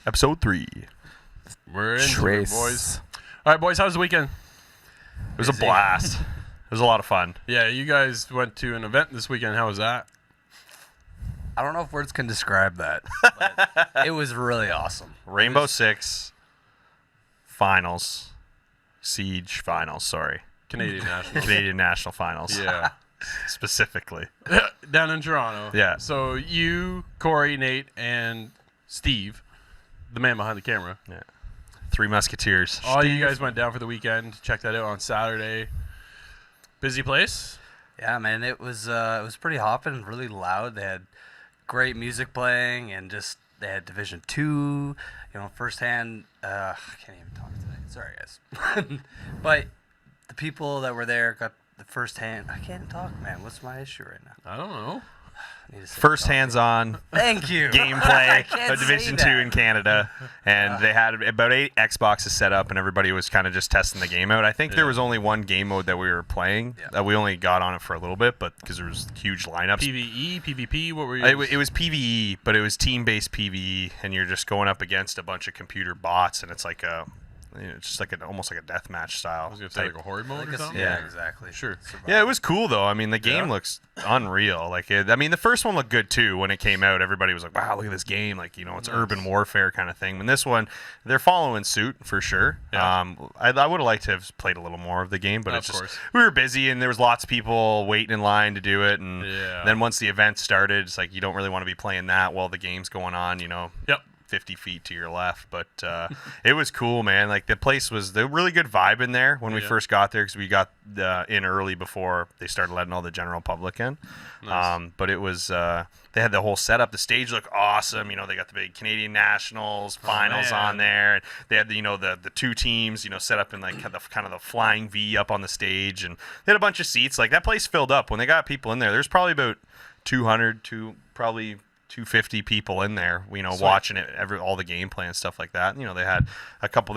Episode 3. We're into it, boys. All right, boys, how was the weekend? It was a blast. It was a lot of fun. Yeah, you guys went to an event this weekend. How was that? I don't know if words can describe that, but it was really awesome. Rainbow Six Finals. Siege Finals, sorry. Canadian National. Canadian National Finals. Yeah. Specifically. Down in Toronto. Yeah. So you, Corey, Nate, and Steve, the man behind the camera. Yeah. Three Musketeers. All you guys went down for the weekend. Check that out on Saturday. Busy place? Yeah, man, it was pretty hopping, really loud. They had great music playing, and just they had Division 2, firsthand. I can't even talk today. Sorry, guys. But the people that were there got the firsthand. I can't talk, man. What's my issue right now? I don't know. First hands-on Thank you. gameplay of Division 2 in Canada, and they had about 8 Xboxes set up, and everybody was kind of just testing the game out. I think there was only one game mode that we were playing. We only got on it for a little bit, but because there was huge lineups. PvE, PvP, what were you? It was PvE, but it was team-based PvE, and you're just going up against a bunch of computer bots, and it's like it's just like almost like a deathmatch style. I was gonna say like a horde mode or something. Yeah, exactly. Sure. Yeah, it was cool though. I mean, the game looks unreal. The first one looked good too when it came out. Everybody was like, "Wow, look at this game!" Like, it's urban warfare kind of thing. And this one, they're following suit for sure. Yeah. I would have liked to have played a little more of the game, but Of course. we were busy and there was lots of people waiting in line to do it. And then once the event started, it's like you don't really want to be playing that while the game's going on. Yep. 50 feet to your left, but it was cool, man. Like, the place was the really good vibe in there when we first got there, because we got in early before they started letting all the general public in. Nice. But it was they had the whole setup. The stage looked awesome. They got the big Canadian Nationals finals on there, and they had the two teams set up in like kind of the flying V up on the stage, and they had a bunch of seats. Like, that place filled up when they got people in there. There's probably about 200 to probably 250 people in there, watching it, all the gameplay and stuff like that. They had a couple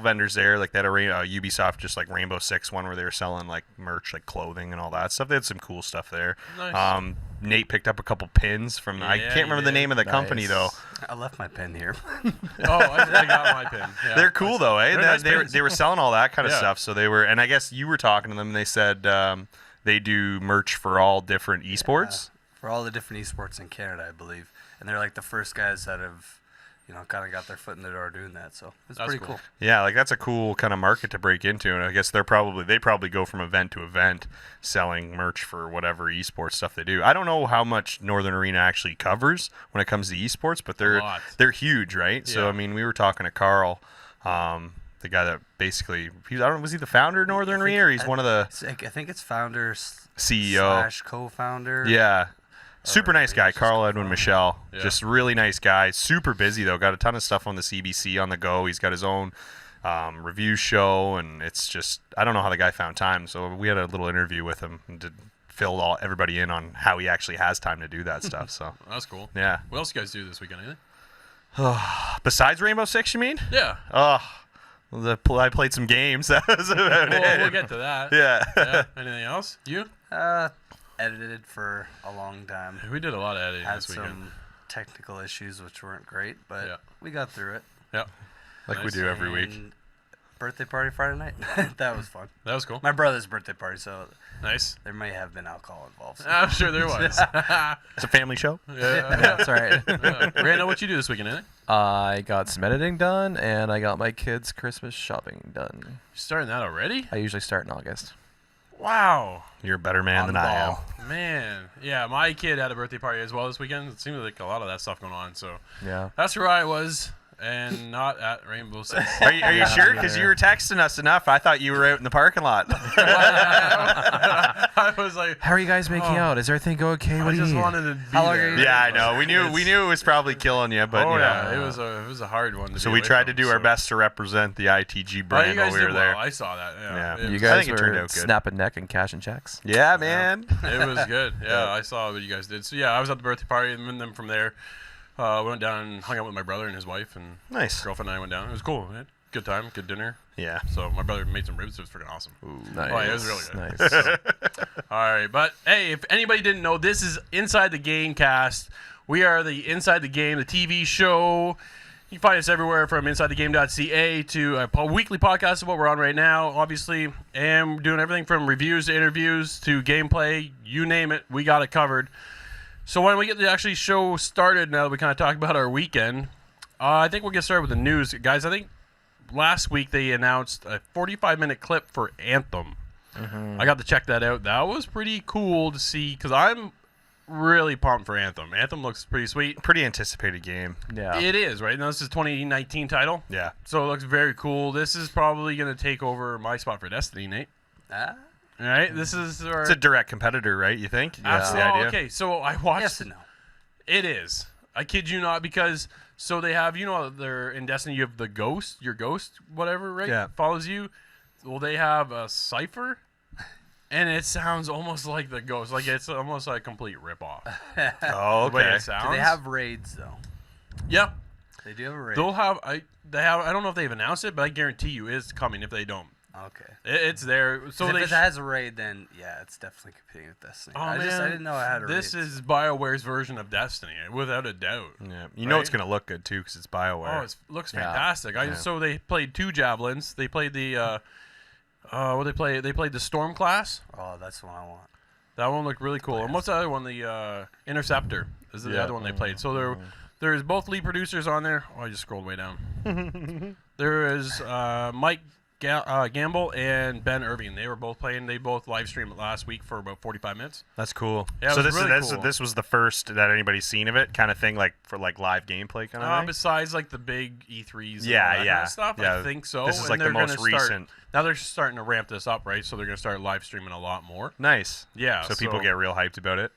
vendors there, like they had a Ubisoft, just like Rainbow Six one, where they were selling like merch, like clothing and all that stuff. They had some cool stuff there. Nice. Nate picked up a couple pins from, I can't remember the name of the company though. I left my pen here. I got my pin. Yeah. They're cool though, eh? Nice They were selling all that kind of stuff, so they were, and I guess you were talking to them, and they said they do merch for all different esports. For all the different esports in Canada, I believe. And they're like the first guys that have, kind of got their foot in the door doing that. So it's pretty cool. Yeah, like, that's a cool kind of market to break into. And I guess they probably go from event to event selling merch for whatever esports stuff they do. I don't know how much Northern Arena actually covers when it comes to esports, but they're huge, right? Yeah. So, I mean, we were talking to Carl, the guy that basically, was he the founder of Northern Arena, or he's one of the... I think it's founder CEO / co-founder. Yeah. Super nice guy, Carl Edwin Michel. Yeah. Just really nice guy. Super busy, though. Got a ton of stuff on the CBC on the go. He's got his own review show, and it's just, I don't know how the guy found time. So we had a little interview with him and filled everybody in on how he actually has time to do that stuff. So That's cool. yeah. What else you guys do this weekend? Anything? Besides Rainbow Six, you mean? Yeah. I played some games. That was about it. We'll get to that. Yeah. Anything else? You? Edited for a long time. We did a lot of editing Had this weekend. some technical issues which weren't great, but Yeah. we got through it. Yeah. Like we do every week. And birthday party Friday night. That was fun. That was cool. My brother's birthday party, so Nice. there may have been alcohol involved. So. I'm sure there was. It's a family show. Yeah. That's all right. Randall, what you do this weekend, anything? I got some editing done, and I got my kids' Christmas shopping done. You starting that already? I usually start in August. Wow. You're a better man On than the I am. ball. Man. Yeah, my kid had a birthday party as well this weekend. It seemed like a lot of that stuff going on. So Yeah. that's where I was, and not at Rainbow Six. Are you Yeah, sure? me Because neither. you were texting us enough. I thought you were out in the parking lot. I was like, How are you guys making out? Is everything okay? I What do you just need? wanted to be How long there. are you- Yeah, I know. We knew it was probably killing you, but Oh you know. yeah, it was a hard one. So we tried to do our best to represent the ITG brand you guys while we were did there. well. I saw that. Yeah. Yeah. It You was- guys I think it turned were out good. snapping neck and cashing checks. Yeah, man. It was good. Yeah, Yeah. I saw what you guys did. So yeah, I was at the birthday party, and then from there, went down and hung out with my brother and his wife, and Nice. girlfriend and I went down. It was cool. We had a good time, good dinner. Yeah. So my brother made some ribs. It was freaking awesome. Nice. Oh, yeah, it was really good. Nice. All right, but hey, if anybody didn't know, this is Inside the Gamecast. We are the Inside the Game, the TV show. You can find us everywhere from InsideTheGame.ca to a weekly podcast of what we're on right now, obviously. And we're doing everything from reviews to interviews to gameplay. You name it, we got it covered. So when we get the actually show started, now that we kind of talked about our weekend, I think we'll get started with the news. Guys, I think last week they announced a 45-minute clip for Anthem. I got to check that out. That was pretty cool to see because I'm really pumped for Anthem. Anthem looks pretty sweet. Pretty anticipated game. Yeah. It is, right? Now, this is 2019 title. Yeah. So it looks very cool. This is probably going to take over my spot for Destiny, Nate. Ah, All right? This is our... It's a direct competitor, right? You think? That's the idea. Okay, so I watched... yes and no. It is. I kid you not, because... So they have, they're in Destiny, you have the ghost, your ghost, whatever, right? Yeah. Follows you. Well, they have a cipher, and it sounds almost like the ghost. Like, it's almost like a complete ripoff. Oh, The way okay. it sounds. Do they have raids though? Yep. They do have a raid. They'll have, I don't know if they've announced it, but I guarantee you it's coming if they don't. Okay. It's there. So If they it has a raid, then yeah, it's definitely competing with Destiny. Oh, I man. didn't know I had a raid. This is BioWare's version of Destiny, without a doubt. Yeah. You know it's Right? going to look good, too, because it's BioWare. Oh, it looks Yeah. fantastic. Yeah. So they played 2 javelins. They played the what they play? They played the Storm class. Oh, that's the one I want. That one looked really cool. And what's the other one? The Interceptor is the Yeah. other one they played. So there's both lead producers on there. Oh, I just scrolled way down. There is Mike Gamble and Ben Irving. They were both playing. They both live streamed it last week for about 45 minutes. That's cool. Yeah, it so was really this cool. this was the first that anybody's seen of it, kind of thing, like for like live gameplay kind of thing. Besides like the big E3s and Yeah, all that kind yeah, of stuff, yeah. I think so. This is And like the they're most gonna start- recent. Now they're starting to ramp this up, right? So they're going to start live streaming a lot more. Nice. Yeah. So people get real hyped about it.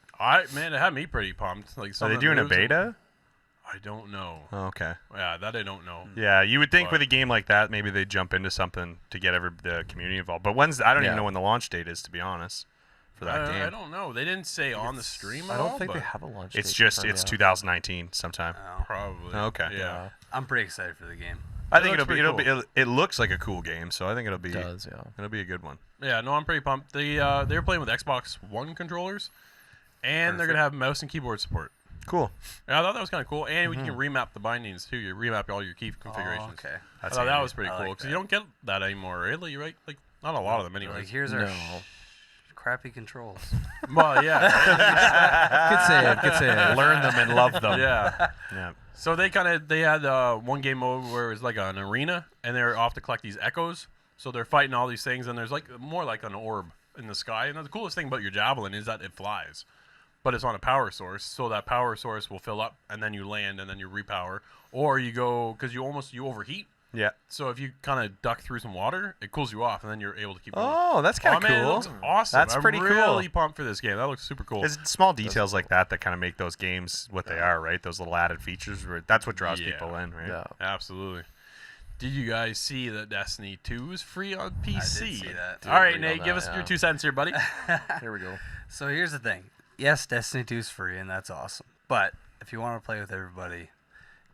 Man, it had me pretty pumped. Like, some Are they of the doing a moves- beta? I don't know. Oh, okay. Yeah, that I don't know. Yeah, you would think But- with a game like that, maybe they jump into something to get the community involved. But I don't even Yeah. know when the launch date is, to be honest, for that game. I don't know. They didn't say on the stream I at don't all, think they but have a launch. It's date just confirmed it's yet. 2019 sometime. Oh, probably. Okay. Yeah. I'm pretty excited for the game. I It think looks it'll pretty be it looks like a cool game, so I think it'll be It does, yeah. it'll be a good one. Yeah, no, I'm pretty pumped. They were playing with Xbox One controllers, and they're going to have mouse and keyboard support. Cool. Yeah, I thought that was kind of cool. And we can remap the bindings, too. You remap all your key configurations. Oh, okay. I That's thought that handy. was pretty I cool, like because that. you don't get that anymore, really, right? Like, not a lot of them anyway. Like here's our No. crappy controls. Well, yeah. Good save, good save. Learn them and love them. yeah. Yeah. So they had one game mode where it was like an arena, and they're off to collect these echoes. So they're fighting all these things, and there's like more like an orb in the sky. And the coolest thing about your javelin is that it flies, but it's on a power source. So that power source will fill up, and then you land, and then you repower, or you go because you overheat. Yeah. So if you kind of duck through some water, it cools you off, and then you're able to keep going. Oh, that's kind of man, it cool. looks awesome. That's pretty I'm cool. really pumped for this game. That looks super cool. It's small details like that kind of make those games what they are, right? Those little added features. That's what draws Yeah. people in, right? Yeah. Absolutely. Did you guys see that Destiny 2 is free on PC? I did see that. All right, Did read Nate, on give that, us yeah. your 2 cents here, buddy. Here we go. So here's the thing. Yes, Destiny 2 is free, and that's awesome. But if you want to play with everybody,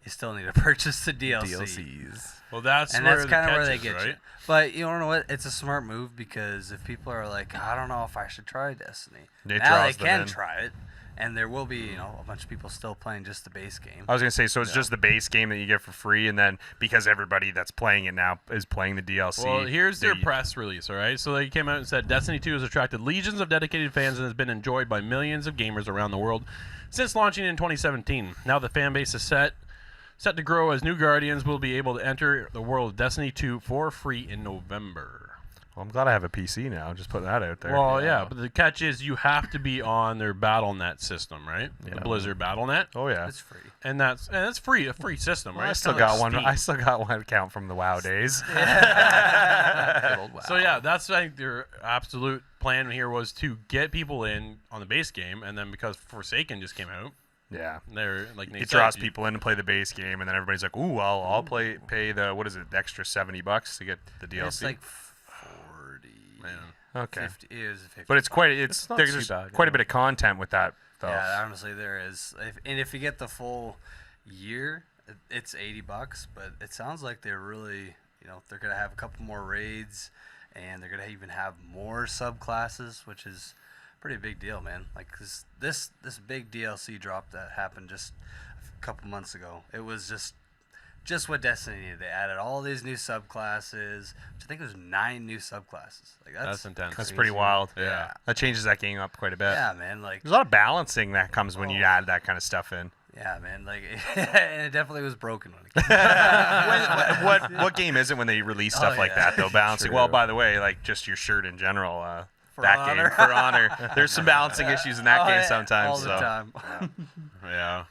you still need to purchase the DLC. DLCs. Well, that's And where that's the kind of where catch they is, get right? you. But you know what? It's a smart move because if people are like, I don't know if I should try Destiny, It now they draws them can in. try it, and there will be a bunch of people still playing just the base game. I was gonna say, so it's just the base game that you get for free, and then because everybody that's playing it now is playing the DLC. Well, here's their they- press release, all right? So they came out and said Destiny 2 has attracted legions of dedicated fans and has been enjoyed by millions of gamers around the world since launching in 2017. Now the fan base is set to grow as new Guardians will be able to enter the world of Destiny 2 for free in November. Well, I'm glad I have a PC now. Just putting that out there. Well, yeah, but the catch is you have to be on their BattleNet system, right? The Yeah. Blizzard BattleNet, Oh yeah. It's free. and that's free, a free system, Well, right? I It's still kinda got like one. Steam. I still got one account from the WoW days. Good old wow. So yeah, that's I think their absolute plan here was to get people in on the base game, and then because Forsaken just came out, Yeah. they're like Nate It said, draws you- people in to play the base game, and then everybody's like, "Ooh, I'll pay the what is it, the extra $70 to get the DLC." It's like 40. Man. okay, 50, it was 50. but it's It's not there's too just bad, quite a yeah. bit of content with that though. Yeah, honestly, there is. If you get the full year, it's $80. But it sounds like they're really, they're gonna have a couple more raids, and they're gonna even have more subclasses, which is a pretty big deal, man. Like 'cause this big DLC drop that happened just a couple months ago, it was just just what Destiny needed. They added all these new subclasses, which I think it was 9 new subclasses. Like That's intense. That's pretty wild. Yeah. That changes that game up quite a bit. Yeah, man. Like, There's a lot of balancing that comes when you add that kind of stuff in. yeah, man. Like, and it definitely was broken when it came out. what game is it when they release stuff Oh, like yeah. that though? Balancing. True. Well, by the way, like just your shirt in general. For that Honor. game for Honor. There's some balancing issues in that Oh, game yeah, sometimes. all the so. time. Yeah.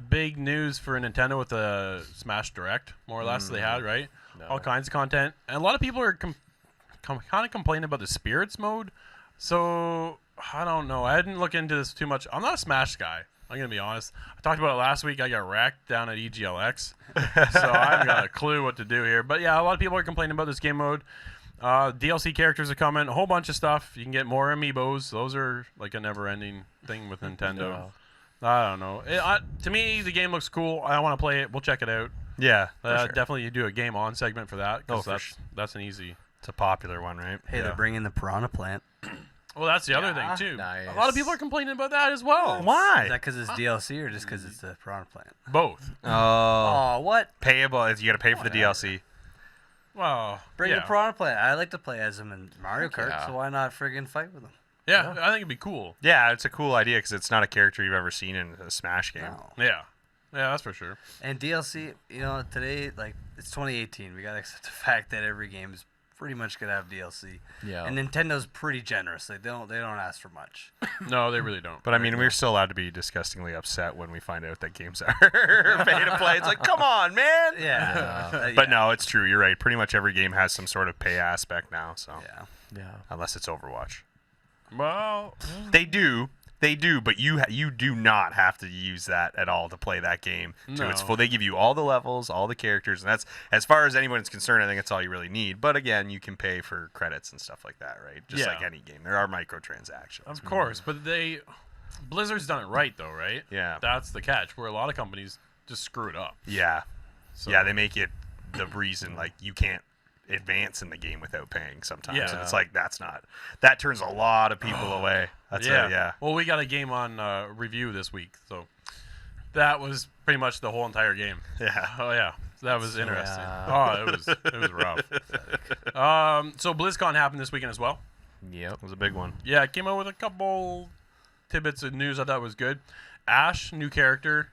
Big news for Nintendo with the Smash Direct, more or less, they had, right? No. All kinds of content. And a lot of people are kind of complaining about the Spirits mode. So, I don't know. I didn't look into this too much. I'm not a Smash guy. I'm going to be honest. I talked about it last week. I got wrecked down at EGLX. So, I haven't got a clue what to do here. But, yeah, a lot of people are complaining about this game mode. DLC characters are coming. A whole bunch of stuff. You can get more amiibos. Those are like a never-ending thing with Nintendo. Yeah. I don't know. To me, the game looks cool. I want to play it. We'll check it out. Yeah, for sure. Definitely, you do a game on segment for that. 'Cause Oh, for that's an easy. It's a popular one, right? Hey, Yeah. they're bringing the Piranha Plant. Well, that's the other Yeah. thing too. Nice. A lot of people are complaining about that as well. Is Why? that because it's DLC or just because it's the Piranha Plant? Both. Oh, Oh, what? payable. You got to pay for the DLC. Well, Bring yeah. the Piranha Plant. I like to play as him in Mario Kart, yeah. so why not friggin' fight with him? Yeah, I think it'd be cool. Yeah, it's a cool idea because it's not a character you've ever seen in a Smash game. No. Yeah, that's for sure. And DLC, today, like, it's 2018. We gotta accept the fact that every game is pretty much gonna have DLC. Yeah. And Nintendo's pretty generous. They don't ask for much. No, they really don't. But I mean, we're still allowed to be disgustingly upset when we find out that games are pay to play. It's like, come on, man. Yeah. But no, it's true. You're right. Pretty much every game has some sort of pay aspect now. So Yeah. Yeah. unless it's Overwatch, Well, they do. But you do not have to use that at all to play that game to its No. full. They give you all the levels, all the characters, and that's as far as anyone's concerned. I think that's all you really need. But again, you can pay for credits and stuff like that, right? Just Yeah. like any game, there are microtransactions. of course, but Blizzard's done it right though, right? Yeah. That's the catch. Where a lot of companies just screw it up. Yeah. So, Yeah, they make it the reason like you can't advance in the game without paying sometimes. Yeah. And it's like that turns a lot of people away. That's yeah. Well, we got a game on review this week, so that was pretty much the whole entire game. Yeah. Oh yeah, so that was interesting. Yeah. Oh, it was rough. So BlizzCon happened this weekend as well. Yep. It was a big one. Yeah, it came out with a couple tidbits of news I thought was good. Ash, new character,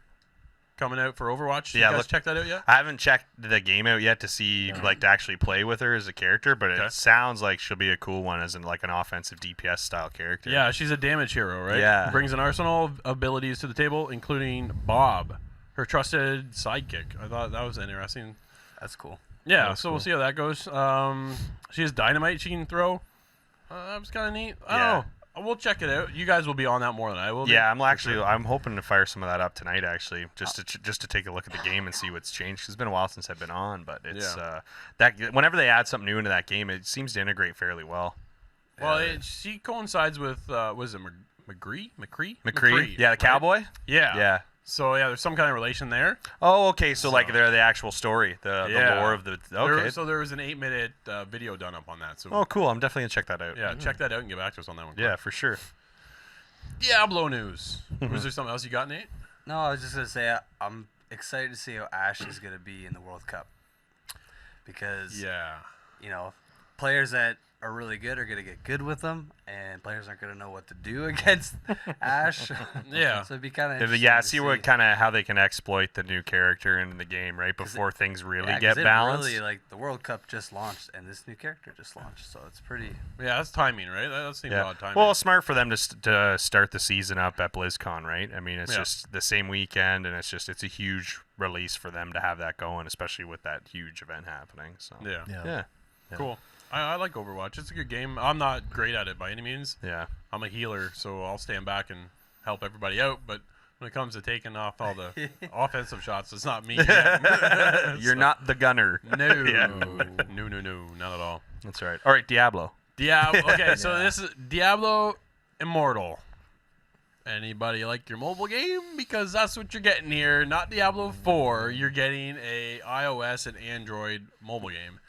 coming out for Overwatch. Yeah, You guys look- check that out yet? I haven't checked the game out yet to see like to actually play with her as a character, but Okay. it sounds like she'll be a cool one as in like an offensive DPS style character. Yeah, she's a damage hero, right? Yeah. Brings an arsenal of abilities to the table, including Bob, her trusted sidekick. I thought that was interesting. That's cool. Yeah, That's so we'll cool. see how that goes. She has dynamite she can throw. That was kind of neat. I Yeah. don't know. We'll check it out. You guys will be on that more than I will. be, Yeah, for sure. I'm hoping to fire some of that up tonight actually, just to take a look at the game and see what's changed. 'Cause it's been a while since I've been on, but it's that whenever they add something new into that game, it seems to integrate fairly well. Well, she coincides with was it McCree? McCree, yeah, the right? cowboy. Yeah. Yeah. So yeah, there's some kind of relation there. Oh, okay. So like they're the actual story, the Yeah. lore of the. Okay. There was an 8-minute video done up on that. So Oh, cool. I'm definitely gonna check that out. yeah, check that out and get back to us on that one. Yeah, for sure. Diablo news. Was there something else you got, Nate? No, I was just gonna say I'm excited to see how Ash is gonna be in the World Cup because Yeah. players that are really good are gonna get good with them, and players aren't gonna know what to do against Ash. Yeah. So it'd be kind of Yeah, see what kind of how they can exploit the new character in the game right before things really get balanced. Really, like the World Cup just launched, and this new character just launched, so it's pretty. Yeah, that's timing, right? That seems Yeah. odd timing. Well, smart for them to start the season up at BlizzCon, right? I mean, it's Yeah. just the same weekend, and it's a huge release for them to have that going, especially with that huge event happening. So yeah. yeah, Cool. I like Overwatch. It's a good game. I'm not great at it by any means. yeah. I'm a healer, so I'll stand back and help everybody out. But when it comes to taking off all the offensive shots, it's not me. You're not the gunner. No. Yeah. No, not at all. That's right. All right, Diablo. Diablo. Okay, so this is Diablo Immortal. Anybody like your mobile game? Because that's what you're getting here. Not Diablo 4. You're getting a iOS and Android mobile game.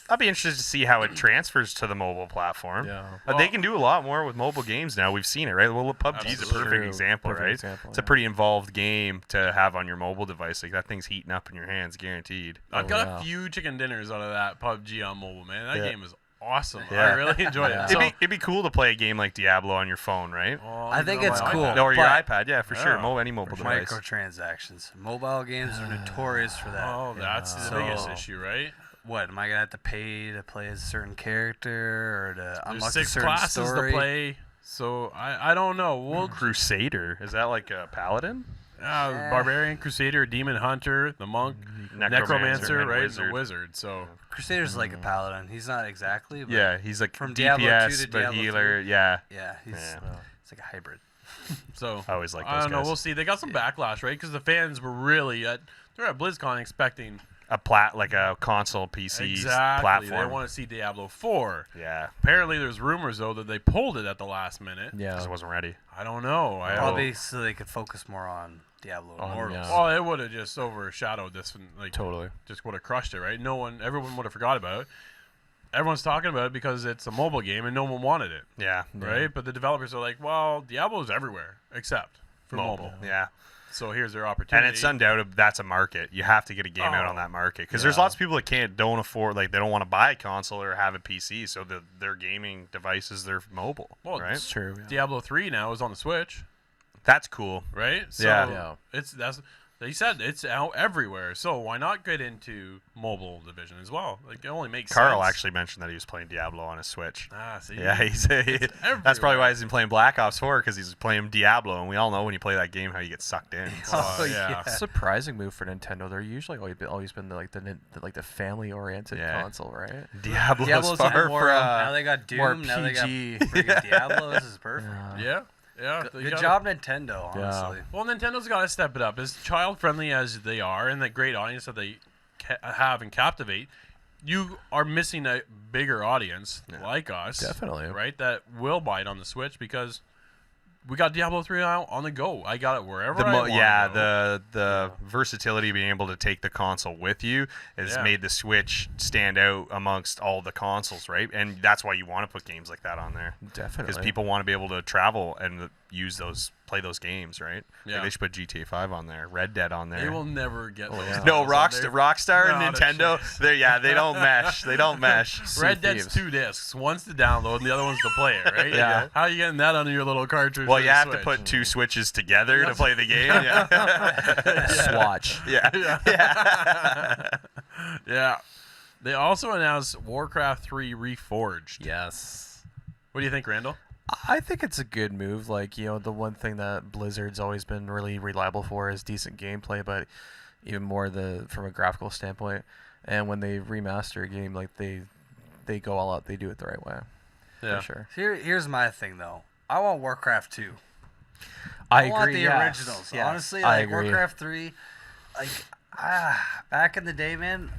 I'll be interested to see how it transfers to the mobile platform. Yeah. They can do a lot more with mobile games now. We've seen it, right? Well, PUBG is a Absolutely. perfect example, Perfect right? example, It's a yeah. pretty involved game to have on your mobile device. Like that thing's heating up in your hands, guaranteed. I've got yeah. a few chicken dinners out of that PUBG on mobile, man. That Yeah. game is awesome. Yeah. I really enjoyed Yeah. it. It'd be cool to play a game like Diablo on your phone, right? I think it's cool. Or your but- iPad, yeah, for sure. Yeah. Any mobile device. Microtransactions. Mobile games are notorious for that. Oh, that's the So- biggest issue, right? What, am I gonna have to pay to play a certain character or to There's unlock a 6 certain classes story? to play, so I don't know. We'll Crusader. Is that like a paladin? Barbarian, Crusader, Demon Hunter, the Monk, Necromancer, and right? Wizard. The Wizard. So Crusader's like a paladin. He's not exactly, but Yeah, he's like From DPS, Diablo 2 to but Diablo healer. 3. Yeah. yeah, he's Yeah. it's like a hybrid. so I always like I those don't know. guys. We'll see. They got some backlash, right? Because the fans were really they're at BlizzCon expecting Like a console PC exactly. platform. They want to see Diablo 4. Yeah, Apparently, there's rumors though that they pulled it at the last minute. Yeah. because it wasn't ready. I don't know. Probably so they could focus more on Diablo Immortals. yeah. Well, it would have just overshadowed this, and like Totally. just would have crushed it, right? Everyone would have forgot about it. Everyone's talking about it because it's a mobile game and no one wanted it, Yeah, right? But the developers are like, well, Diablo's everywhere except for mobile. Yeah, So here's their opportunity. and it's undoubted that's a market. You have to get a game out on that market because there's Yeah. lots of people that don't afford, like they don't want to buy a console or have a PC, so their gaming device is their mobile, Well, right? It's true. Yeah. Diablo 3 now is on the Switch, That's cool. right? So Yeah. they said it's out everywhere. So why not get into mobile division as well? Like it only makes Carl sense. actually mentioned that he was playing Diablo on his Switch. See. Yeah, that's probably why he's been playing Black Ops 4 because he's playing Diablo, and we all know when you play that game how you get sucked in. So, Oh, yeah. Surprising move for Nintendo. They're usually always been the family-oriented Yeah. console, right? Diablo's Diablo's far more, from. now they got more Doom, now they got PG. friggin' Diablo. This is perfect. Yeah. They Good gotta- job, Nintendo, honestly. Well, Nintendo's got to step it up. As child-friendly as they are, and that great audience that they have and captivate, you are missing a bigger audience like us, Definitely. right? That will buy it on the Switch because we got Diablo 3 out on the go. I got it wherever I want. The versatility of being able to take the console with you has Yeah. made the Switch stand out amongst all the consoles, right? And that's why you want to put games like that on there. Definitely. Because people want to be able to travel and play those games, right? Yeah. Like they should put GTA 5 on there, Red Dead on there. They will never get those yeah. No, titles on there. Rockstar and Not a Nintendo, chance. they don't mesh. They don't mesh. Red Sea Dead's Thieves. 2 discs. One's to download and the other one's to play it, right? Yeah. How are you getting that on your little cartridge? Well, for you the have to Switch? put 2 Switches together to play the game. Yeah. Swatch. yeah. Yeah. They also announced Warcraft 3 Reforged. Yes. What do you think, Randall? I think it's a good move. Like, the one thing that Blizzard's always been really reliable for is decent gameplay, but even more from a graphical standpoint. And when they remaster a game, like they go all out, they do it the right way. Yeah. For sure. Here's my thing, though. I want Warcraft 2. I want agree. the yes. originals. Yes. Honestly, I like agree. Warcraft 3, like back in the day, man,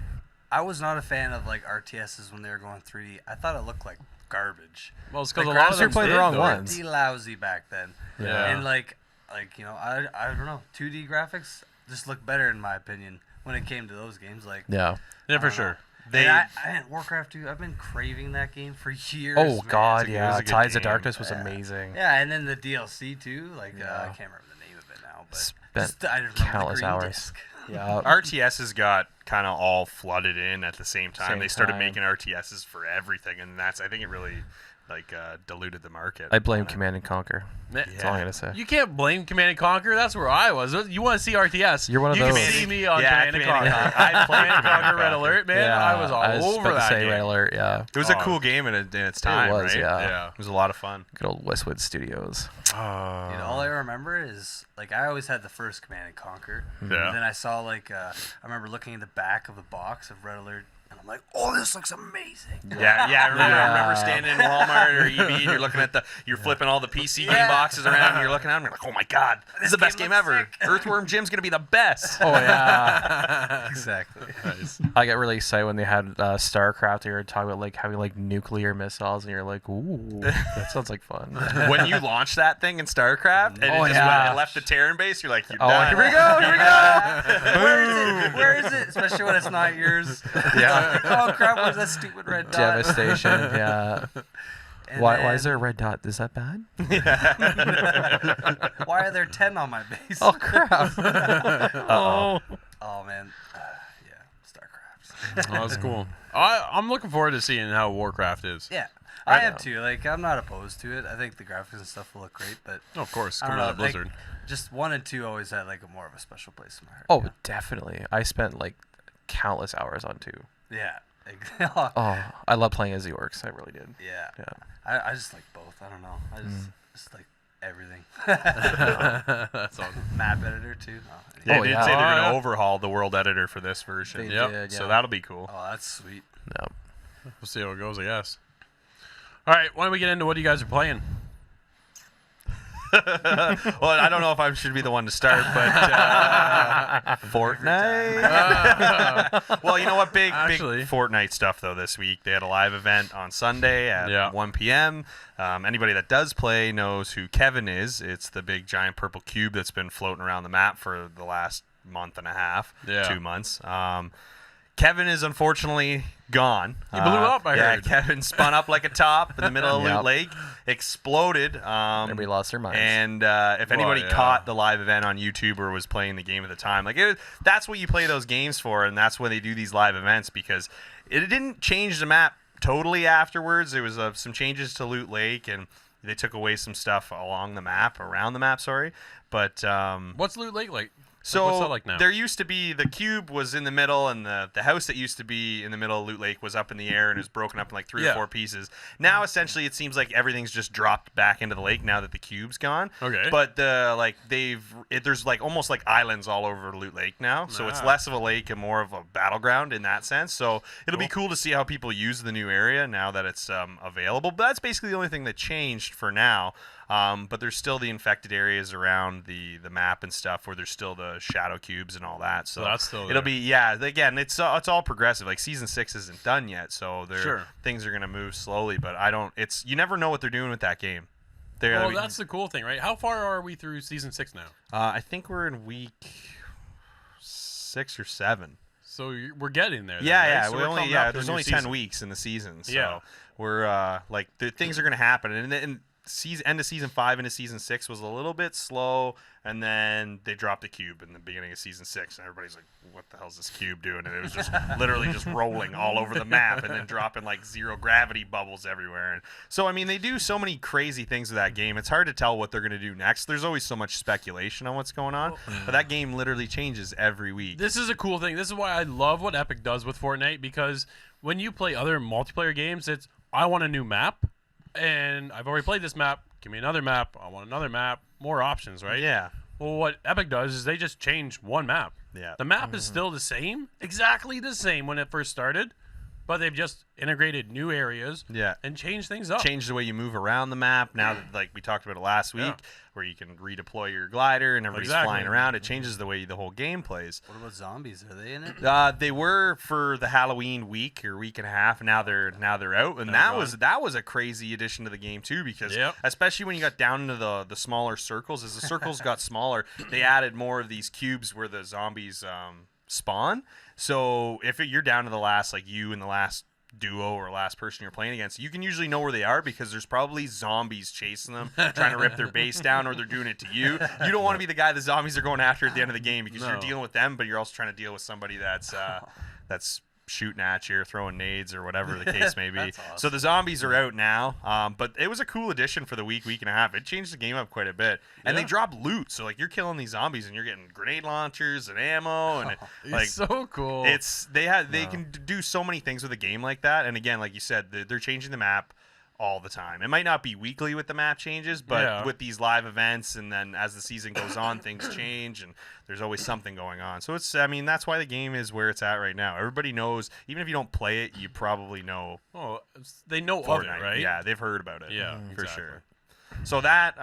I was not a fan of like RTSs when they were going 3D. I thought it looked like garbage. Well, it's because Like, a lot of graphics them playing the did, wrong though. one. ones. Pretty lousy back then. Yeah. And like I don't know, 2D graphics just look better in my opinion when it came to those games. Like Yeah. Yeah, for I don't sure. know. They- And I Warcraft 2. I've been craving that game for years. Oh man. God, It was yeah. a good Tides of game. Darkness was Yeah. amazing. Yeah, and then the DLC too. Like I Yeah. can't remember the name of it now, but Spent just, I just remember countless the green hours. disc. Yeah. RTSs got kind of all flooded in at the same time. Same They started time. making RTSs for everything, and I think it really diluted the market. I blame Command and Conquer. That's That's all I'm gonna say. You can't blame Command and Conquer. That's where I was. You want to see RTS? You're one of you those. can see me on Yeah, Command and Command and Conquer. Conquer. I played Command and Command and Conquer Red Conquer. Alert, man. Yeah, I was all over about to that say game. Red Alert. Yeah. It was a cool game in its time, was, right? yeah. It was a lot of fun. Good old Westwood Studios. Dude, all I remember is like I always had the first Command and Conquer. Yeah. And then I saw I remember looking in the back of the box of Red Alert, and I'm like, oh, this looks amazing. Yeah. I remember Yeah. standing in Walmart or EB, and you're looking at you're flipping all the PC game boxes around, and you're looking at them, and you're like, oh my god, this is the best game game looks ever. sick. Earthworm Jim's gonna be the best. Oh yeah. Exactly. I got really excited when they had StarCraft. They were talking about having nuclear missiles, and you're like, ooh, that sounds like fun. When you launch that thing in StarCraft, and Oh, it just yeah. when it left the Terran base, you're like, you're Oh, done. here we go. Here we go. Where is it? Where is it? Especially when it's not yours. Yeah. Oh crap! Where's that stupid red dot? Devastation. Yeah. And Why is then- there a red dot? Is that bad? Why are there 10 on my base? Oh crap! Uh-oh. Oh man. Yeah. StarCraft. Oh, that's cool. I'm looking forward to seeing how Warcraft is. Yeah. I am too. Like, I'm not opposed to it. I think the graphics and stuff will look great, but Oh, of course, I don't coming out know. of Like, Blizzard. just 1 and 2 always had like a more of a special place in my heart. Oh, definitely. I spent like countless hours on 2. Yeah. Oh, I love playing as the orcs. I really did. Yeah. Yeah. I just like both. I don't know. I just like everything. That's awesome. Map editor too. Oh, They anyway. did yeah. say they're Oh, going to yeah. overhaul the world editor for this version. They Yep. did, So yeah. that'll be cool. Oh, that's sweet. No. We'll see how it goes, I guess. All right, why don't we get into what you guys are playing? Well, I don't know if I should be the one to start, but Fortnite. Well, you know what? Big Actually- Fortnite stuff though this week. They had a live event on Sunday at Yeah. 1 p.m. Anybody that does play knows who Kevin is. It's the big giant purple cube that's been floating around the map for the last month and a half, Yeah. 2 months. Kevin is unfortunately gone. He blew up, I heard. Kevin spun up like a top in the middle of Yep. Loot Lake, exploded. Everybody lost their minds. And if anybody yeah. caught the live event on YouTube or was playing the game at the time, like that's what you play those games for, and that's when they do these live events because it didn't change the map totally afterwards. There was some changes to Loot Lake, and they took away some stuff around the map. Sorry, but What's Loot Lake like? so what's that like now? there used to be the cube was in the middle, and the house that used to be in the middle of Loot Lake was up in the air and is broken up in like 3 Yeah. or 4 pieces. Now essentially it seems like everything's just dropped back into the lake now that the cube's gone. Okay. But there's like almost like islands all over Loot Lake now, so it's Ah. less of a lake and more of a battleground in that sense. So it'll be Cool. cool to see how people use the new area now that it's available. But that's basically the only thing that changed for now. But there's still the infected areas around the map and stuff where there's still the shadow cubes and all that. So That's still it'll there. be again it's all progressive. Like season 6 isn't done yet, so Sure. things are gonna move slowly. But you never know what they're doing with that game. Well, that's the cool thing, right? How far are we through season 6 now? I think we're in week 6 or 7. So we're getting there. Then, Yeah, right? yeah. So We we're only coming up to a there's new only season. 10 weeks in the season, so Yeah. we're like things are gonna happen, and then end of season 5 into season 6 was a little bit slow, and then they dropped the cube in the beginning of season 6, and everybody's like, "What the hell's this cube doing?" And it was just literally just rolling all over the map, and then dropping like 0 gravity bubbles everywhere. And so I mean, they do so many crazy things with that game. It's hard to tell what they're gonna do next. There's always so much speculation on what's going on, but that game literally changes every week. This is a cool thing. This is why I love what Epic does with Fortnite, because when you play other multiplayer games, it's I want a new map, and I've already played this map. Give me another map. I want another map. More options, right? Yeah. Well, what Epic does is they just change one map. Yeah. The map is still the same, exactly the same when it first started, but they've just integrated new areas Yeah. and changed things up. Change the way you move around the map. Now that, like we talked about it last week, Yeah. where you can redeploy your glider and everybody's Exactly. flying around, it changes the way the whole game plays. What about zombies? Are they in it? They were for the Halloween week or week and a half. Now they're out, and They're that was a crazy addition to the game too, because Yep. especially when you got down into the smaller circles, as the circles got smaller, they added more of these cubes where the zombies spawn. So if you're down to the last, like you and the last duo or last person you're playing against, you can usually know where they are because there's probably zombies chasing them, trying to rip their base down, or they're doing it to you. You don't want to be the guy the zombies are going after at the end of the game because you're No. dealing with them, but you're also trying to deal with somebody that's shooting at you or throwing nades or whatever the case may be. That's awesome. So the zombies are out now, but it was a cool addition for the week and a half. It changed the game up quite a bit, and they Yeah. dropped loot. So like you're killing these zombies and you're getting grenade launchers and ammo, and like It's so cool. they can do so many things with a game like that. And again, like you said, they're changing the map all the time. It might not be weekly with the map changes, but Yeah. with these live events, and then as the season goes on, things change, and there's always something going on. So that's why the game is where it's at right now. Everybody knows, even if you don't play it, you probably know they know of Fortnite, it, right? Yeah, they've heard about it. Yeah, for exactly. sure. So that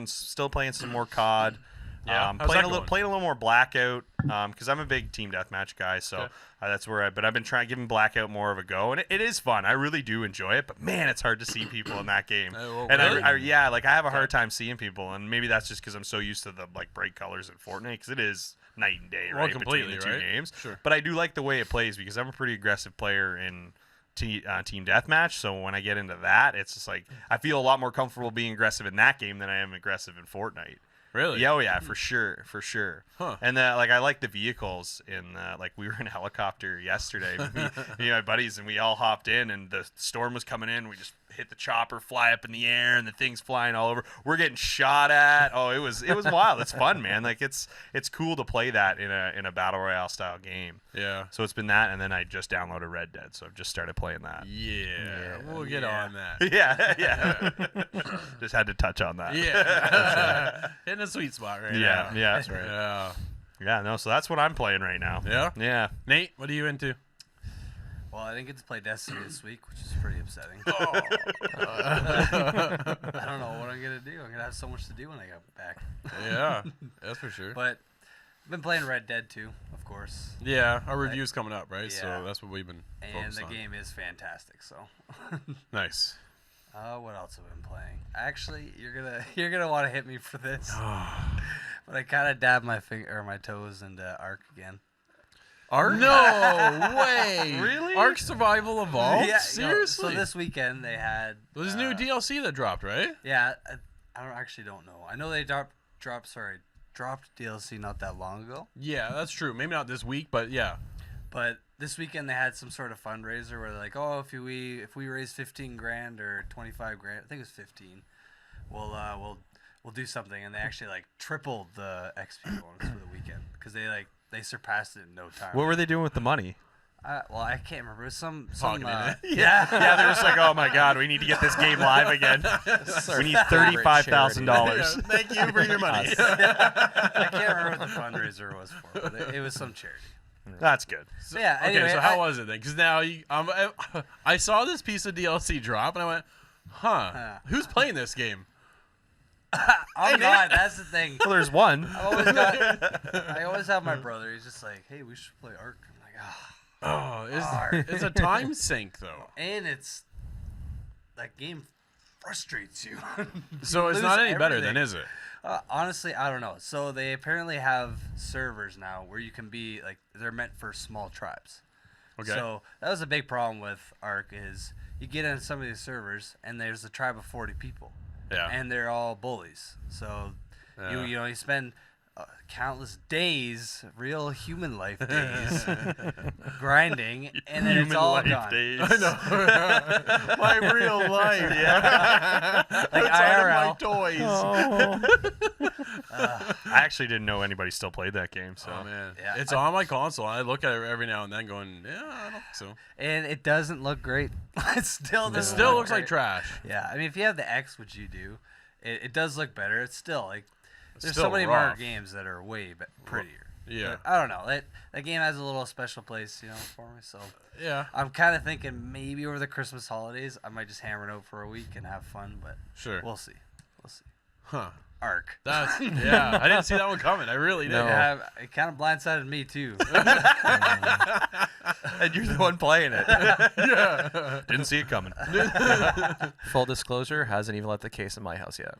still playing some more COD. Yeah. How's Playing that a little, going? playing a little more Blackout, because I'm a big team deathmatch guy. So Okay. that's where. But I've been giving Blackout more of a go, and it is fun. I really do enjoy it. But man, it's hard to see people in that game. Oh, And really? I have a hard time seeing people, and maybe that's just because I'm so used to the like bright colors in Fortnite, because it is night and day, Well, right, between completely, the two right? games. Sure. But I do like the way it plays, because I'm a pretty aggressive player in team deathmatch. So when I get into that, it's just like I feel a lot more comfortable being aggressive in that game than I am aggressive in Fortnite. Really? Yeah, oh yeah, for sure. Huh. And like I like the vehicles in like we were in a helicopter yesterday, me and my buddies, and we all hopped in, and the storm was coming in. We just hit the chopper, fly up in the air, and the thing's flying all over. We're getting shot at. Oh, it was wild. It's fun, man. Like it's cool to play that in a battle royale style game. Yeah. So it's been that, and then I just downloaded Red Dead, so I've just started playing that. Yeah. We'll get on that. Yeah. Just had to touch on that. Yeah. Hitting a sweet spot right now. Yeah. That's right. Yeah. Yeah, no, so that's what I'm playing right now. Yeah? Yeah. Nate, what are you into? Well, I didn't get to play Destiny this week, which is pretty upsetting. Oh. I don't know what I'm gonna do. I'm gonna have so much to do when I get back. Yeah. That's for sure. But I've been playing Red Dead 2, of course, Yeah. Our review's coming up, right? Yeah. So that's what we've been and focused the on. game is fantastic. So, Nice. what else have I been playing? Actually, you're gonna want to hit me for this, but I kind of dabbed my toes into Ark again. Ark? No way. Really? Ark Survival Evolved? Yeah, no, Seriously? so this weekend they had There's new DLC that dropped, right? Yeah, I don't know. I know they dropped DLC not that long ago, Yeah, that's true. Maybe not this week, but yeah. but this weekend they had some sort of fundraiser where they're like, oh, if we raise 15 grand or 25 grand, I think it was 15, we'll do something, and they actually like tripled the XP bonus for the weekend because they surpassed it in no time. What were they doing with the money? Well, I can't remember. It was some Pocket minute. yeah. Yeah, they're just like, oh my god, we need to get this game live again. We need $35,000. Thank you for your money. I can't remember what the fundraiser was for, but it was some charity. That's good. So, yeah. Anyway, Okay, so how was it then? Because now I saw this piece of DLC drop, and I went, who's playing this game? Oh God, that's the thing. Well, there's one. I always have my brother. He's just like, hey, we should play Ark. I'm like, It's a time sink, though. and it's that game frustrates you. So it's lose not any better everything. then, is it? Honestly, I don't know. So they apparently have servers now where you can be like they're meant for small tribes. Okay. So that was a big problem with Ark is you get in some of these servers and there's a tribe of 40 people. Yeah. And they're all bullies. So Yeah. you spend countless days, real human life days, grinding, and then it's Human all life gone. days. My real life. Yeah. Like Outside IRL. of my toys. I actually didn't know anybody still played that game. So Oh man, Yeah, it's on my console. I look at it every now and then, going, "Yeah, I don't think so." And it doesn't look great. It still It doesn't still look looks like great. trash. Yeah, I mean, if you have the X, which you do, it does look better. It's still like there's still so many rough. more games that are way prettier. Yeah, But I don't know. That game has a little special place, for me. So yeah, I'm kind of thinking maybe over the Christmas holidays I might just hammer it out for a week and have fun. But sure. we'll see. We'll see. Huh? Arc. That's yeah. I didn't see that one coming. I really didn't. No. It kind of blindsided me too. and you're the one playing it. Yeah. Didn't see it coming. Full disclosure, hasn't even left the case in my house yet.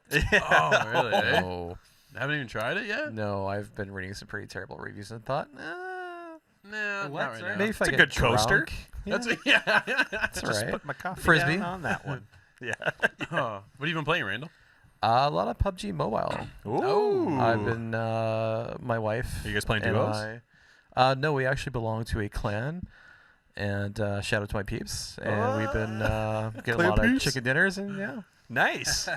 Oh, really? eh? No, Haven't even tried it yet. no, I've been reading some pretty terrible reviews and thought, Nah, What, not right sorry? now. maybe if It's I a get good coaster. drunk, That's yeah. That's all Just right. put my coffee Frisbee. down on that one. Yeah. Huh. What have you been playing, Randall? A lot of PUBG Mobile. Ooh. I've been my wife. Are you guys playing and duos? No, we actually belong to a clan. And shout out to my peeps. And we've been getting Clan a lot of peeps? chicken dinners and Nice.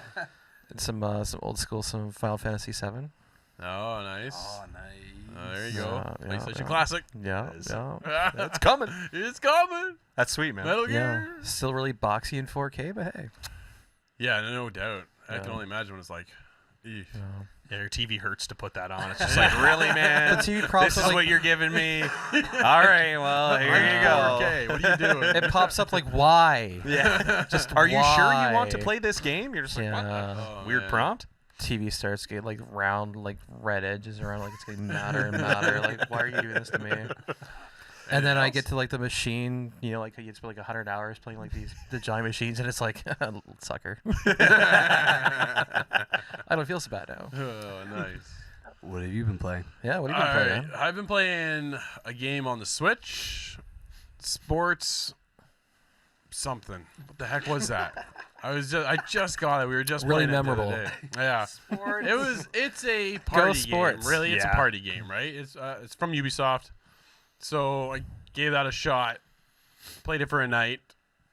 and some old school, some Final Fantasy 7. Oh, nice. Oh, nice. There you go. Yeah, PlayStation yeah. Classic. Yeah, Nice. yeah, It's coming. It's coming. That's sweet, man. Metal yeah. Gear. Still really boxy in 4K, but hey. Yeah, no doubt. I can Yeah. only imagine what it's like. Eesh. Yeah, your TV hurts to put that on. It's just like, really, man? The TV props This is up like, what you're giving me. All right, well, here you go. Okay, what are you doing? it pops up like why? Yeah. Just Are you sure you want to why? play this game? You're just like, Yeah. what? Oh, Weird man. prompt. TV starts getting like round, like red edges around, like it's getting madder and madder. Like, why are you doing this to me? And then I get to like the machine, you know, like you spend like 100 hours playing like the giant machines, and it's like, sucker. I don't feel so bad now. Oh, nice. What have you been playing? Yeah, what have you been playing? Alright, I've been playing a game on the Switch. Sports something. What the heck was that? I just got it. We were just Really playing it the other memorable. day. Yeah. Sports. It's a party sports. game. Really, it's a Yeah. party game, right? It's from Ubisoft. So I gave that a shot. Played it for a night.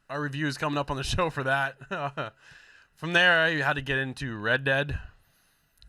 Our review is coming up on the show for that. From there, I had to get into Red Dead.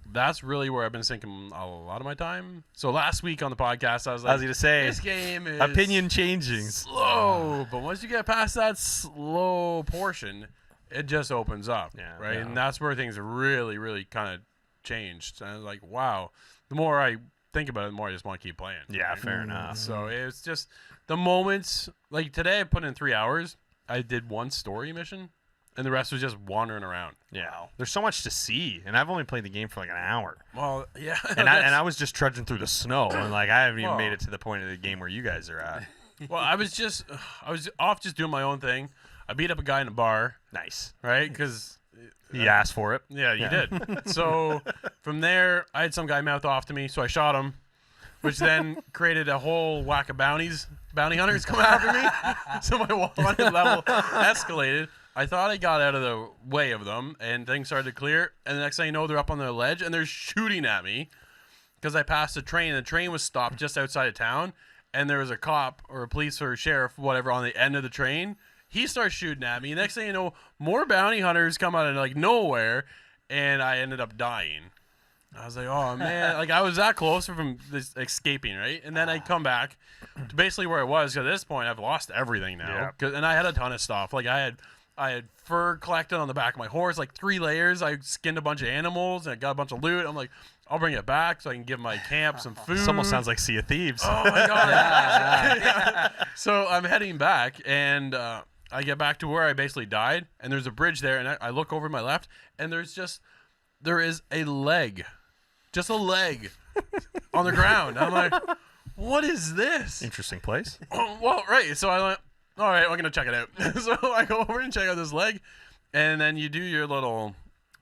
That's really where I've been sinking a lot of my time. So last week on the podcast, I was like, I was gonna say, this game is opinion changing. slow, but once you get past that slow portion, it just opens up, Yeah, right? yeah. And that's where things really, really kind of changed. And I was like, wow. The more I think about it, the more I just want to keep playing. Yeah, right? fair enough. So it's just the moments. Like today, I put in 3 hours. I did one story mission, and the rest was just wandering around. Yeah, there's so much to see, and I've only played the game for like an hour, Well, yeah. and I was just trudging through the snow, and like I haven't even Well. made it to the point of the game where you guys are at. Well, I was off just doing my own thing. I beat up a guy in a bar, Nice. right? Because He asked for it. yeah, you did. So from there, I had some guy mouth off to me, so I shot him, which then created a whole whack of bounty hunters come after me. So my wanted level escalated. I thought I got out of the way of them, and things started to clear. And the next thing you know, they're up on the ledge, and they're shooting at me because I passed a train. And the train was stopped just outside of town, and there was a cop or a police or a sheriff, whatever, on the end of the train. He starts shooting at me. Next thing you know, more bounty hunters come out of like nowhere, and I ended up dying. I was like, oh man, like I was that close from this escaping, right? And then I come back to basically where I was. 'Cause at this point, I've lost everything now. And I had a ton of stuff. Like I had fur collected on the back of my horse, like 3 layers. I skinned a bunch of animals and I got a bunch of loot. I'm like, I'll bring it back so I can give my camp some food. This almost sounds like Sea of Thieves. Oh my god! Yeah. So I'm heading back, and I get back to where I basically died, and there's a bridge there, and I look over to my left, and there is a leg, just a leg, on the ground. I'm like, what is this? Interesting place. Well, right. So I went, all right, I'm gonna check it out. So I go over and check out this leg, and then you do your little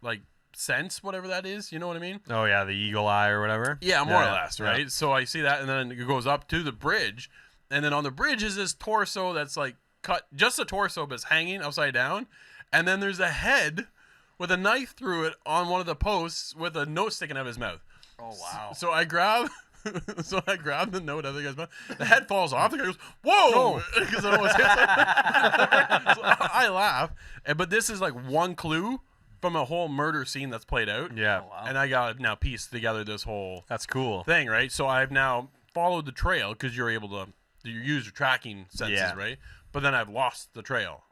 like sense, whatever that is. You know what I mean? Oh yeah, the eagle eye or whatever. Yeah, more or Yeah, less, yeah. right? So I see that, and then it goes up to the bridge, and then on the bridge is this torso that's like cut, just a torso, but it's hanging upside down, and then there's a head with a knife through it on one of the posts with a note sticking out of his mouth. Oh wow. So I grab, the note out of the guy's mouth. The head falls off. The guy goes, "Whoa!" Because it almost hits him. So I laugh, but this is like one clue from a whole murder scene that's played out. Yeah, Oh, wow. And I got to now piece together this whole that's cool. thing, right? So I've now followed the trail because you're able to use your tracking senses, Yeah. right? But then I've lost the trail